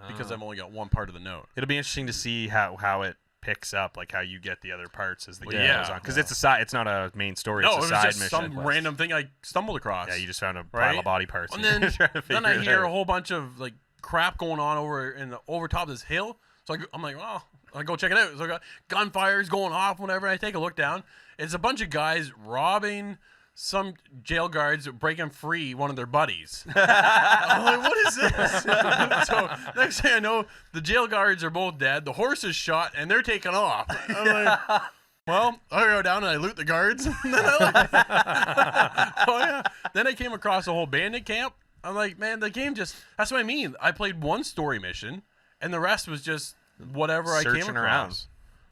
because I've only got one part of the note. It'll be interesting to see how it picks up, like how you get the other parts as the game yeah. goes on, because it's a side. It's not a main story. No, It's it a was side just mission. some random thing I stumbled across. Yeah, you just found a pile Right? of body parts. And you're then, trying to then I figure it hear a out. whole bunch of like crap going on over top of this hill. So I'm like, well, I go check it out. So I got gunfires going off, whatever. I take a look down. It's a bunch of guys robbing some jail guards, breaking free one of their buddies. I'm like, what is this? So next thing I know, the jail guards are both dead. The horse is shot, and they're taking off. I'm like, well, I go down and I loot the guards. And then oh yeah. Then I came across a whole bandit camp. I'm like, man, the game just—that's what I mean. I played one story mission, and the rest was just whatever I came Searching across.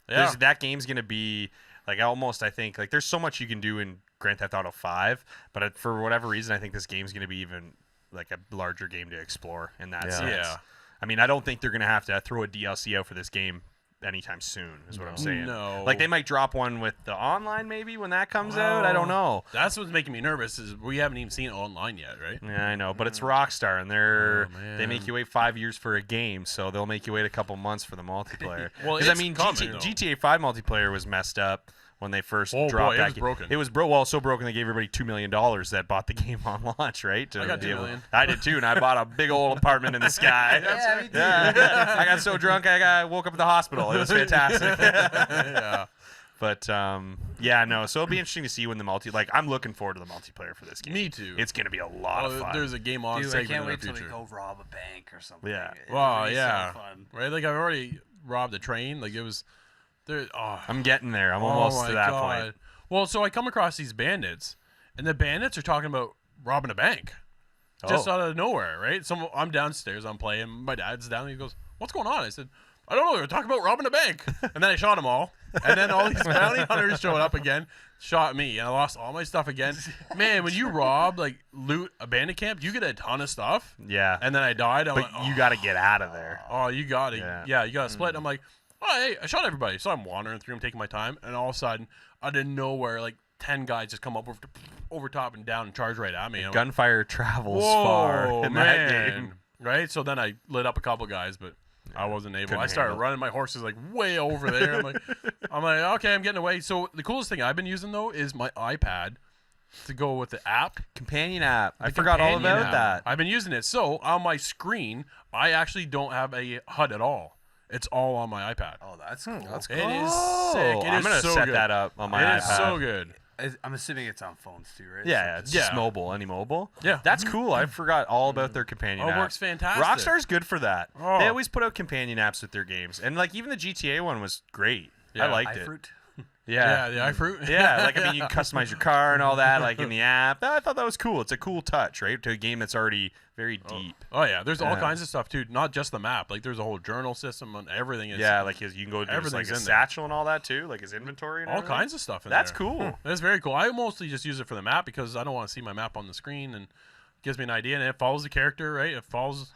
around. Yeah. That game's gonna be like almost. I think like there's so much you can do in Grand Theft Auto 5, but for whatever reason, I think this game's gonna be even like a larger game to explore in that sense. Yeah. I mean, I don't think they're gonna have to throw a DLC out for this game anytime soon. Is what I'm saying. No. Like they might drop one with the online maybe when that comes out. I don't know. That's what's making me nervous is we haven't even seen it online yet, right? Yeah, I know, but it's Rockstar, and they man. make you wait 5 years for a game, so they'll make you wait a couple months for the multiplayer. Well, 'Cause, I it's mean, coming, though. GTA 5 multiplayer was messed up when they first Oh, dropped boy, it that was game. broken. It was well, so broken they gave everybody $2 million that bought the game on launch, right? I got be $2 able- million. I did too, and I bought a big old apartment in the sky. Yeah, me too. Yeah. I got so drunk I woke up at the hospital. It was fantastic. Yeah. But yeah, no. So it'll be interesting to see when the I'm looking forward to the multiplayer for this game. Me too. It's gonna be a lot of fun. There's a game on Dude, I segment can't in wait the till we future. go rob a bank or something. Yeah. Wow, It'll be yeah. so fun. Right, like I've already robbed a train. Like it was there. Oh, I'm getting there. I'm almost my to that God. point. Well, so I come across these bandits, and the bandits are talking about robbing a bank, just Oh. out of nowhere, right? So I'm downstairs, I'm playing. My dad's down. He goes, "What's going on?" I said, "I don't know. They're talking about robbing a bank." And then I shot them all, and then all these bounty hunters showed up again, shot me, and I lost all my stuff again. Man, when you rob, loot a bandit camp, you get a ton of stuff. Yeah. And then I died. I'm But like, you got to get out of there. Oh, you got it. Yeah. Yeah, you got to split. I'm like, oh, hey, I shot everybody. So I'm wandering through them, taking my time, and all of a sudden, out of nowhere, 10 guys just come up over top and down and charge right at me. And I'm like, Gunfire travels whoa, far in that man. game. Right? So then I lit up a couple guys, but I wasn't able. Couldn't I started handle it. running. My horse is way over there. I'm like, okay, I'm getting away. So the coolest thing I've been using, though, is my iPad to go with the app. Companion app. I The forgot all companion about app. that. I've been using it. So on my screen, I actually don't have a HUD at all. It's all on my iPad. Oh, that's cool. It is sick. It I'm is gonna so set good. that up on my It is iPad. so good. I'm assuming it's on phones too, right? Yeah, it's just Yeah. mobile, any mobile. Yeah. That's cool. I forgot all about their companion Oh, it app. works fantastic. Rockstar's good for that. Oh. They always put out companion apps with their games. And even the GTA one was great. Yeah. I liked it. iFruit. Yeah, the iFruit. Yeah, you can customize your car and all that, in the app. I thought that was cool. It's a cool touch, right, to a game that's already very deep. Oh yeah, there's all Yeah. kinds of stuff too. Not just the map. There's a whole journal system and everything. Is, Yeah, you can go do his, everything's his in there. satchel and all that too, his inventory and all everything. kinds of stuff in That's there. cool. That's very cool. I mostly just use it for the map because I don't want to see my map on the screen and it gives me an idea and it follows the character, right? It follows.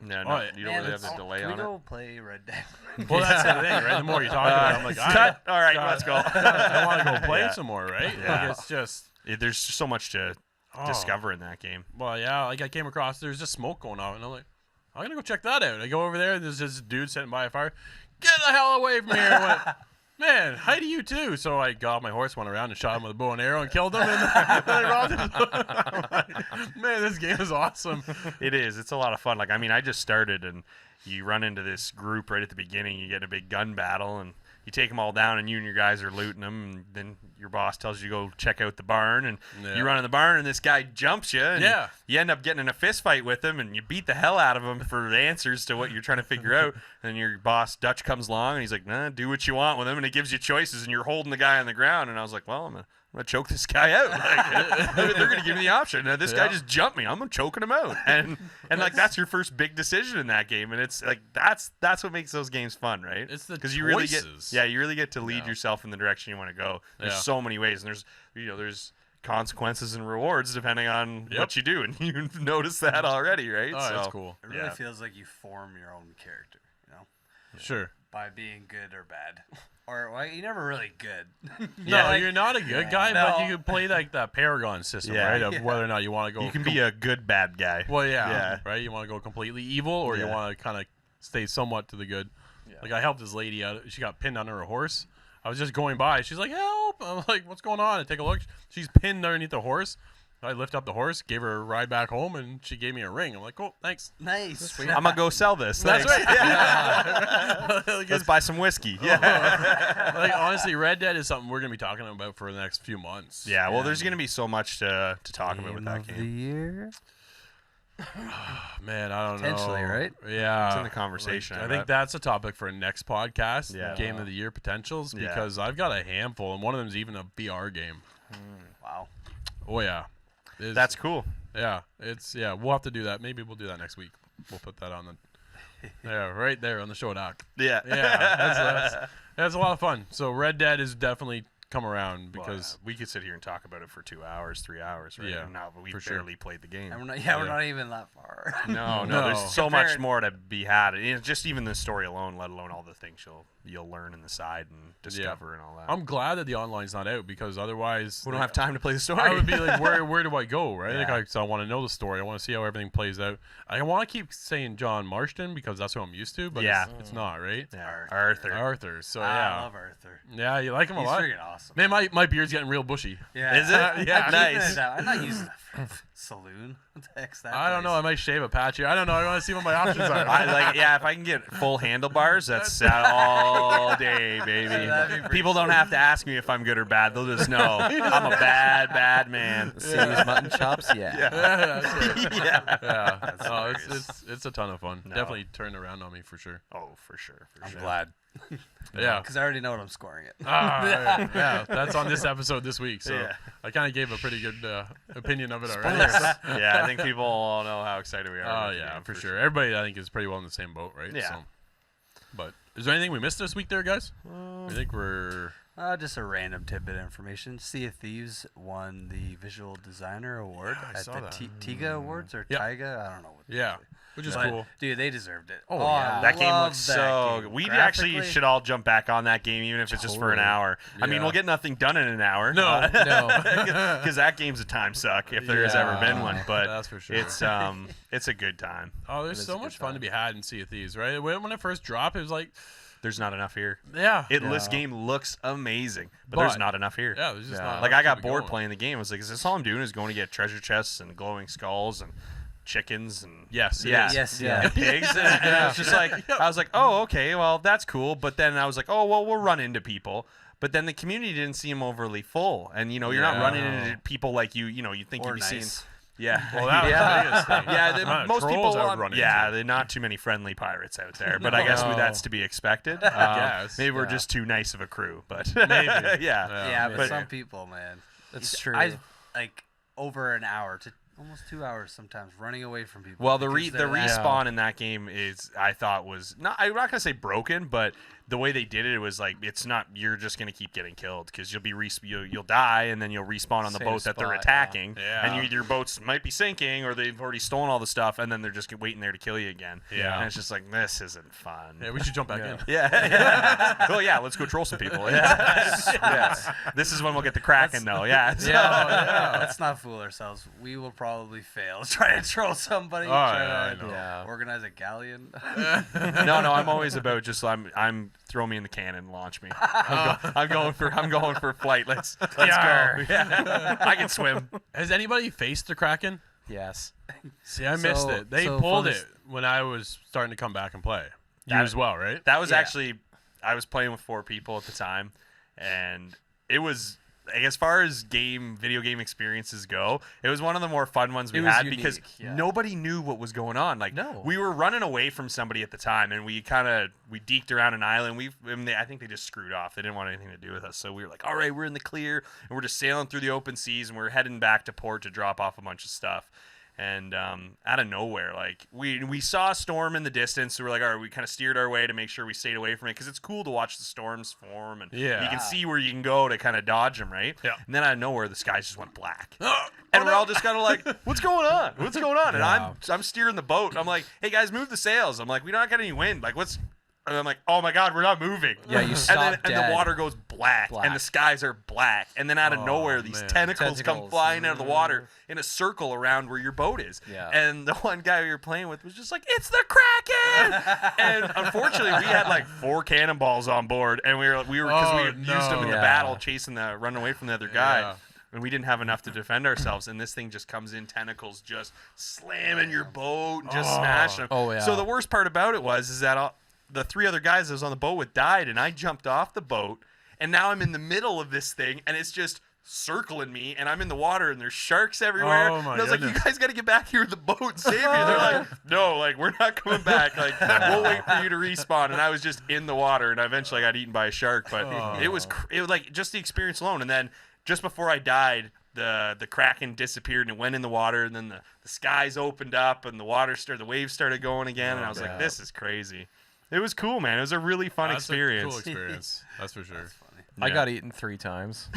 No, Oh, you don't really have the delay Can we on it. go play Red Dead? Well, that's the thing, right? The more you talk about it, I'm like, Cut. All right, let's go. I want to go play Yeah. some more, right? Yeah. It's just. There's so much to Oh. discover in that game. Well, yeah, I came across, there's just smoke going on, and I'm like, I'm gonna go check that out. I go over there, there's this dude sitting by a fire. Get the hell away from here! I went, man, hi to you too. So I got off my horse, went around and shot him with a bow and arrow and killed him. And then I robbed him. I'm like, man, this game is awesome. It is. It's a lot of fun. I just started, and you run into this group right at the beginning. You get in a big gun battle, and you take them all down, and you and your guys are looting them. And then your boss tells you to go check out the barn, and Yeah. you run in the barn, and this guy jumps you, and Yeah. you end up getting in a fist fight with him, and you beat the hell out of him for the answers to what you're trying to figure out. And your boss Dutch comes along, and he's like, "Nah, do what you want with him," and it gives you choices, and you're holding the guy on the ground. And I was like, "Well, I'm gonna choke this guy out. They're gonna give me the option. Now, this guy Yeah. just jumped me. I'm gonna choking him out." And that's your first big decision in that game, and it's that's what makes those games fun, right? It's the you really choices. you really get to lead yourself in the direction you want to go. There's Yeah. so many ways, and there's consequences and rewards depending on Yep. what you do, and you notice that already, right? Oh, that's cool. It really Yeah. feels like you form your own character, Sure. by being good or bad. Or you're never really good. No, you're not a good guy, No. but you can play the Paragon system, Yeah. right? Of Yeah. whether or not you want to go. You can be a good bad guy. Well, yeah, Yeah. right. You want to go completely evil, or you Yeah. want to kind of stay somewhat to the good. I helped this lady out. She got pinned under a horse. I was just going by. She's like, "Help!" I'm like, "What's going on?" I take a look. She's pinned underneath the horse. I lift up the horse, gave her a ride back home, and she gave me a ring. I'm like, "Cool, thanks." Nice. I'm gonna go sell this. That's Thanks. right. Yeah. Let's buy some whiskey. Yeah. Honestly, Red Dead is something we're gonna be talking about for the next few months. Yeah. Well, there's gonna be so much to talk about with that of the game. year. Man, I don't know. Potentially, right? Yeah. It's in the conversation. I think that's a topic for next podcast. Yeah. Game of the year potentials, Yeah. because I've got a handful, and one of them is even a VR game. Wow. Oh yeah, It's- that's cool. yeah. We'll have to do that. Maybe we'll do that next week. We'll put that on the right there on the show doc. Yeah. Yeah, that's a lot of fun. So Red Dead has definitely come around because we could sit here and talk about it for 2 hours, 3 hours, right? Yeah, No, but we for sure. barely played the game. And we're not, we're Yeah. not even that far. No, No. there's so much Compared- more to be had. Just even the story alone, let alone all the things you'll learn in the side and discover and all that. I'm glad that the online's not out, because otherwise we don't have time to play the story. I would be like, where do I go, right? Yeah. So I want to know the story. I want to see how everything plays out. I want to keep saying John Marston because that's who I'm used to, but Yeah. it's not, right? Yeah, Arthur. Arthur. So I yeah, love Arthur. yeah, you like him a He's lot. freaking awesome. Man, my beard's getting real bushy. Yeah. Is it? Yeah. I'm Nice. keeping it down. I'm not using it for saloon? What the heck's that? I don't know. I might shave a patch here. I don't know. I want to see what my options are. If I can get full handlebars, that's all day, baby. That'd be pretty People don't have to ask me if I'm good or bad. They'll just know I'm a bad man. See these mutton chops? Yeah. Yeah. Oh, hilarious. it's a ton of fun. No. Definitely turned around on me for sure. Oh, for sure. I'm glad. Yeah. Because I already know what I'm scoring it. Yeah, that's on this episode this week. So Yeah. I kind of gave a pretty good opinion of it already. Yeah, I think people all know how excited we are. Oh about the yeah, game, for sure. Everybody I think is pretty well in the same boat, right? Yeah. So, but is there anything we missed this week, there, guys? I think we're. Just a random tidbit of information. Sea of Thieves won the Visual Designer Award Yeah, I at saw the that. TIGA Awards or Yep. Taiga. I don't know. Yeah, which is But, cool. dude, they deserved it. Oh, I yeah. That game love looks that so game. good. We actually Graphically, should all jump back on that game, even if it's just for an Totally. hour. I mean, Yeah. we'll get nothing done in an hour. No. No. Because that game's a time suck if there has ever been one. But That's for sure. it's a good time. Oh, there's is so a good much fun to time. be had in Sea of Thieves, right? When it first dropped, it was like, There's not enough here. yeah, This game looks amazing, but there's But- not enough here. yeah, there's just Yeah. not. Like enough I got to keep it bored going. playing the game. I was like, is this all I'm doing is going to get treasure chests and glowing skulls and chickens and Yes, it yeah, is. Yes, Yeah. yeah. pigs? And it was just like I was like, oh, okay, well that's cool. But then I was like, oh, well we'll run into people. But then the community didn't seem overly full, and you're not Yeah. running into people like you think Or you'd be seeing. nice. Yeah. Well, that was yeah. the biggest thing. Yeah, The amount of most trolls people. I would run yeah, into. there're not too many friendly pirates out there, but I guess No. that's to be expected. guess, maybe we're yeah. just too nice of a crew, but Maybe. yeah. Yeah, but but- some people, man. That's true. I like over an hour to almost 2 hours sometimes running away from people. Well, the because the they're that- respawn in that game is I thought was not. I'm not gonna say broken, but the way they did it was like it's not. You're just gonna keep getting killed because you'll be you'll die and then you'll respawn on the Same boat that they're spot, attacking, yeah. and your boats might be sinking or they've already stolen all the stuff, and then they're just waiting there to kill you again. Yeah. and it's just like this isn't fun. Yeah, we should jump back in. Yeah. Well, yeah. Let's go troll some people. Yeah. Yes. This is when we'll get the Kraken, though. Yeah. So- Let's not fool ourselves. We will probably fail trying to troll somebody. Oh, try yeah, I to know. Yeah. organize a galleon. No. I'm always about just I'm throw me in the cannon and launch me. I'm going for flight. Let's go. Yarr. Yeah. I can swim. Has anybody faced the Kraken? Yes. See, I missed So- it. They so pulled fun it is- when I was starting to come back and play. You That- as well, right? That was Yeah. actually I was playing with 4 people at the time, and it was. As far as video game experiences go, it was one of the more fun ones we It was had unique, because yeah. nobody knew what was going on. Like No. we were running away from somebody at the time, and we deked around an island. I think they just screwed off. They didn't want anything to do with us. So we were like, all right, we're in the clear, and we're just sailing through the open seas, and we're heading back to port to drop off a bunch of stuff. And out of nowhere, like we saw a storm in the distance, so we're like, all right, we kind of steered our way to make sure we stayed away from it because it's cool to watch the storms form, and Yeah. you can see where you can go to kind of dodge them, right? Yeah. And then out of nowhere, the skies just went black, Oh, and we're all just kind of like, what's going on? What's going on? And Yeah. I'm steering the boat. I'm like, hey guys, move the sails. I'm like, we don't got any wind. Like, what's? And I'm like, oh my god, we're not moving. Yeah, you and stop and the dead. water goes black, and the skies are black, and then out of Oh, nowhere, these man. tentacles come Tentacles. flying out of the water in a circle around where your boat is. Yeah. And the one guy we were playing with was just like, it's the Kraken! And unfortunately, we had like 4 cannonballs on board, and we were because Oh, we used them in the no. battle, Yeah. running away from the other guy. Yeah. And we didn't have enough to defend ourselves, and this thing just comes in, tentacles just slamming your boat and just smashing them. Oh, yeah. So the worst part about it is that the 3 other guys I was on the boat with died, and I jumped off the boat, and now I'm in the middle of this thing, and it's just circling me, and I'm in the water, and there's sharks everywhere. Oh, my and I was like, goodness. you guys got to get back here with the boat and save me. And they're like, no, like, we're not coming back. Like, we'll wait for you to respawn. And I was just in the water, and I eventually got eaten by a shark. But it was like just the experience alone. And then just before I died, the Kraken disappeared and it went in the water, and then the skies opened up and the waves started going again, and I was like, this is crazy. It was cool, man. It was a really fun That's a experience. cool experience. That's for sure. Funny. I Yeah. got eaten 3 times.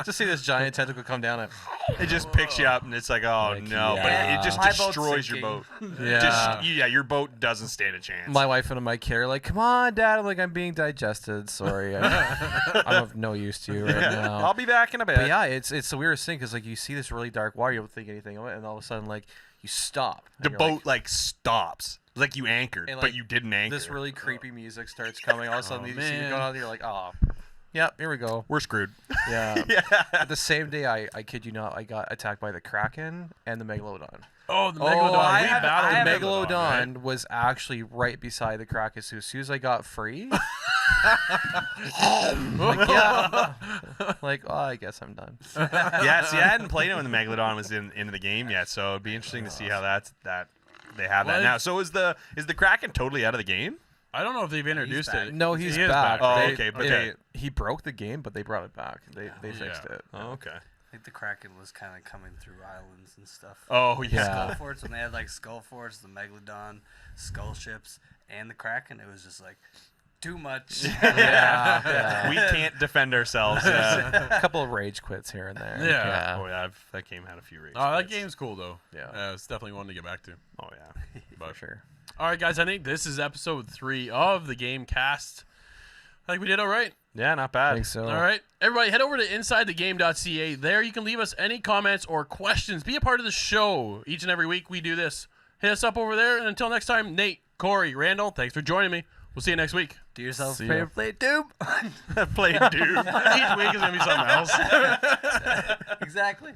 Just see this giant tentacle come down and It just picks you up, and it's like, oh Like, no! But yeah. it just My boat's destroys your boat. sinking. yeah. Your boat doesn't stand a chance. My wife and my kid are like, "Come on, Dad!" I'm like, "I'm being digested. Sorry, I'm of no use to you right now." I'll be back in a bit. But yeah, it's the weirdest thing because like you see this really dark water, you don't think anything of it, and all of a sudden like you stop. The and you're boat like stops, like you anchored, And, but like, you didn't anchor. This really creepy music starts coming. All of a sudden, you see it man. going on, and you're like, "Oh." Yep, here we go. We're screwed. Yeah. Yeah. The same day, I kid you not, I got attacked by the Kraken and the Megalodon. Oh, the Oh, Megalodon. I We haven't- battled I the haven't- Megalodon. Megalodon was actually right beside the Kraken. So as soon as I got free, like, oh, I guess I'm done. Yeah, see, I hadn't played it when the Megalodon was into the game yet, so it'd be interesting to see how that they have What? that now. So is the Kraken totally out of the game? I don't know if they've introduced back. it. No, he's He is back. Oh, They- okay, but he broke the game, but they brought it back. They fixed Yeah. it. Oh, okay. I think the Kraken was kind of coming through islands and stuff. Oh, Yeah. Skull Forts, when they had like Skull Forts, the Megalodon, Skull Ships, and the Kraken, it was just like too much. Yeah. We can't defend ourselves. Yeah. A couple of rage quits here and there. Yeah. Oh yeah, that game had a few rages. Oh, that game's cool though. Yeah. It's definitely one to get back to. Oh yeah. But for sure. all right, guys, I think this is episode 3 of the Gamecast. I think we did all right. Yeah, not I bad. think so. All right. Everybody, head over to InsideTheGame.ca. There you can leave us any comments or questions. Be a part of the show. Each and every week we do this. Hit us up over there. And until next time, Nate, Corey, Randall, thanks for joining me. We'll see you next week. Do yourself a See favor, ya. play Doom. Played dude. Each week is going to be something else. Exactly.